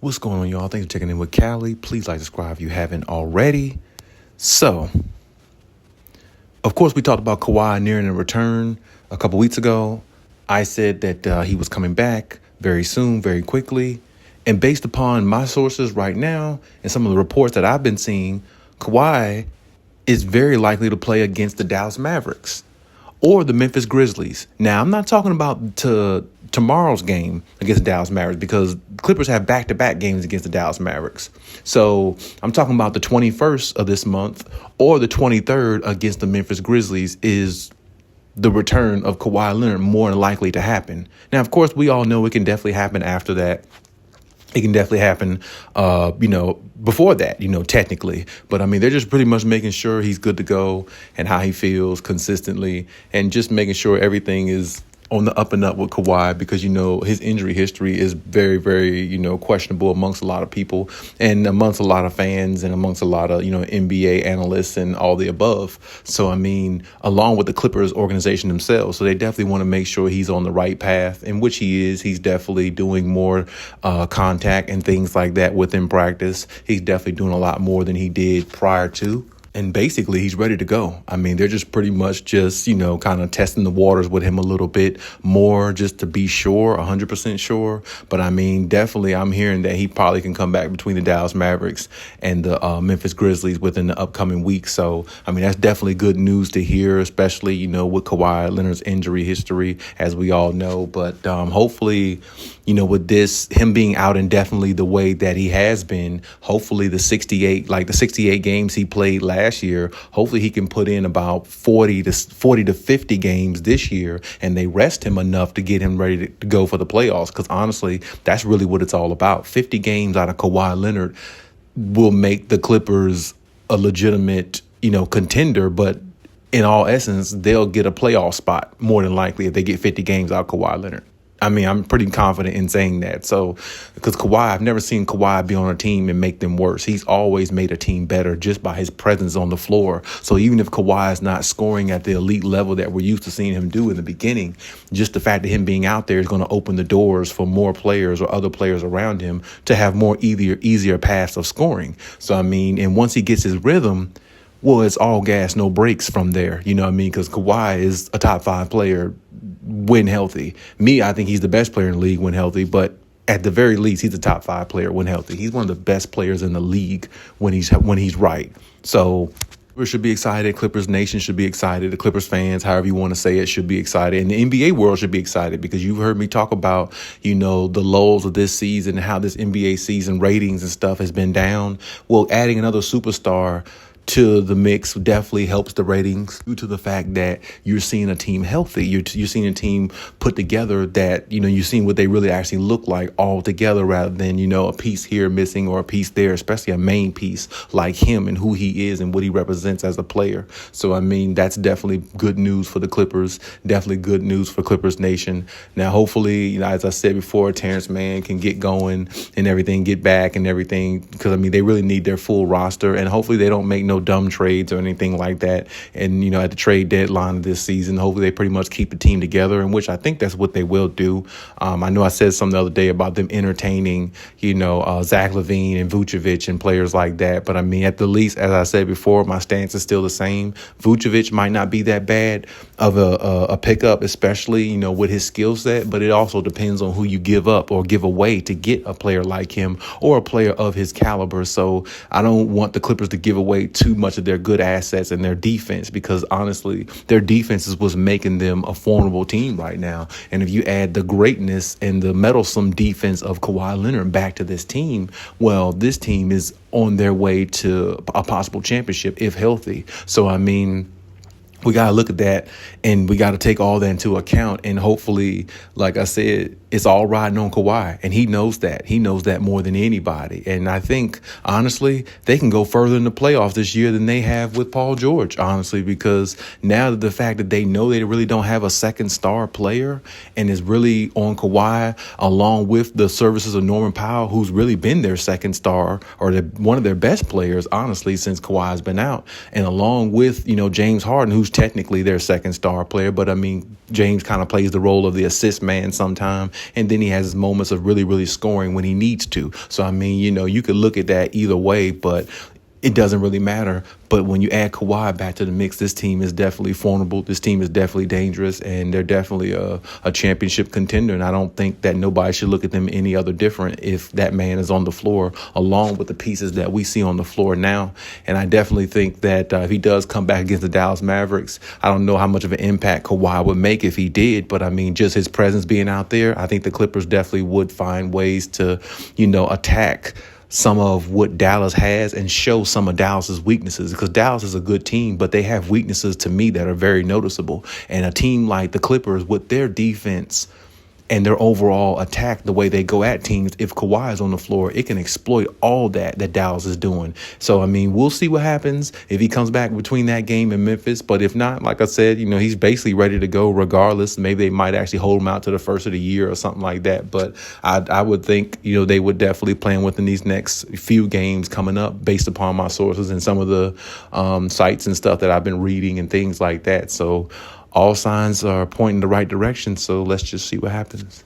What's going on, y'all? Thanks for checking in with Callie. Please like, subscribe if you haven't already. So, of course, we talked about Kawhi nearing a return a couple weeks ago. I said that he was coming back very soon, very quickly. And based upon my sources right now and some of the reports that I've been seeing, Kawhi is very likely to play against the Dallas Mavericks or the Memphis Grizzlies. Now, I'm not talking about tomorrow's game against the Dallas Mavericks because Clippers have back-to-back games against the Dallas Mavericks. So I'm talking about the 21st of this month or the 23rd against the Memphis Grizzlies is the return of Kawhi Leonard more than likely to happen. Now, of course, we all know it can definitely happen after that. It can definitely happen, before that, technically. But, they're just pretty much making sure he's good to go and how he feels consistently and just making sure everything is on the up and up with Kawhi because, his injury history is very, very, questionable amongst a lot of people and amongst a lot of fans and amongst a lot of, NBA analysts and all the above. So, along with the Clippers organization themselves. So they definitely want to make sure he's on the right path, in which he is. He's definitely doing more contact and things like that within practice. He's definitely doing a lot more than he did prior to. And basically, he's ready to go. They're just pretty much just, kind of testing the waters with him a little bit more just to be sure, 100% sure. But definitely I'm hearing that he probably can come back between the Dallas Mavericks and the Memphis Grizzlies within the upcoming week. So, that's definitely good news to hear, especially, with Kawhi Leonard's injury history, as we all know. But hopefully, with this, him being out indefinitely the way that he has been, hopefully the 68 games he played last year, hopefully he can put in about 40 to 50 games this year, and they rest him enough to get him ready to go for the playoffs. Because honestly, that's really what it's all about. 50 games out of Kawhi Leonard will make the Clippers a legitimate, contender, but in all essence, they'll get a playoff spot more than likely if they get 50 games out of Kawhi Leonard. I'm pretty confident in saying that. So, because I've never seen Kawhi be on a team and make them worse. He's always made a team better just by his presence on the floor. So even if Kawhi is not scoring at the elite level that we're used to seeing him do in the beginning, just the fact of him being out there is going to open the doors for more players or other players around him to have more easier paths of scoring. So, and once he gets his rhythm, well, it's all gas, no brakes from there. Because Kawhi is a top 5 player when healthy. I think he's the best player in the league when healthy, but at the very least, he's a top 5 player when healthy. He's one of the best players in the league when he's right. So we should be excited. Clippers Nation should be excited. The Clippers fans, however you want to say it, should be excited. And the NBA world should be excited because you've heard me talk about, the lulls of this season and how this NBA season ratings and stuff has been down. Well, adding another superstar to the mix definitely helps the ratings due to the fact that you're seeing a team healthy. You're seeing a team put together that, you're seeing what they really actually look like all together rather than, a piece here missing or a piece there, especially a main piece like him and who he is and what he represents as a player. So, that's definitely good news for the Clippers, definitely good news for Clippers Nation. Now, hopefully, as I said before, Terrence Mann can get going and everything, get back and everything because, they really need their full roster and hopefully they don't make no dumb trades or anything like that. And, at the trade deadline of this season, hopefully they pretty much keep the team together, in which I think that's what they will do. I know I said something the other day about them entertaining, Zach LaVine and Vucevic and players like that. But at the least, as I said before, my stance is still the same. Vucevic might not be that bad of a pickup, especially, with his skill set. But it also depends on who you give up or give away to get a player like him or a player of his caliber. So I don't want the Clippers to give away too much of their good assets and their defense because honestly, their defense is what's making them a formidable team right now. And if you add the greatness and the meddlesome defense of Kawhi Leonard back to this team, well, this team is on their way to a possible championship if healthy. So, we got to look at that and we got to take all that into account. And hopefully, like I said, it's all riding on Kawhi. And he knows that. He knows that more than anybody. And I think, honestly, they can go further in the playoffs this year than they have with Paul George, honestly, because now that the fact that they know they really don't have a second star player and is really on Kawhi, along with the services of Norman Powell, who's really been their second star or one of their best players, honestly, since Kawhi's been out. And along with, James Harden, who's who's technically their second star player. But I mean, James kind of plays the role of the assist man sometime. And then he has his moments of really, really scoring when he needs to. So, I mean, you could look at that either way, but it doesn't really matter. But when you add Kawhi back to the mix, this team is definitely formidable. This team is definitely dangerous, and they're definitely a championship contender. And I don't think that nobody should look at them any other different if that man is on the floor, along with the pieces that we see on the floor now. And I definitely think that if he does come back against the Dallas Mavericks, I don't know how much of an impact Kawhi would make if he did. But I mean, just his presence being out there, I think the Clippers definitely would find ways to, attack some of what Dallas has and show some of Dallas's weaknesses, because Dallas is a good team, but they have weaknesses to me that are very noticeable. And a team like the Clippers, with their defense and their overall attack, the way they go at teams, if Kawhi is on the floor, it can exploit all that Dallas is doing. So, I mean, we'll see what happens if he comes back between that game in Memphis. But if not, like I said, he's basically ready to go regardless. Maybe they might actually hold him out to the first of the year or something like that. But I would think, they would definitely play him within these next few games coming up, based upon my sources and some of the sites and stuff that I've been reading and things like that. So all signs are pointing the right direction. So let's just see what happens.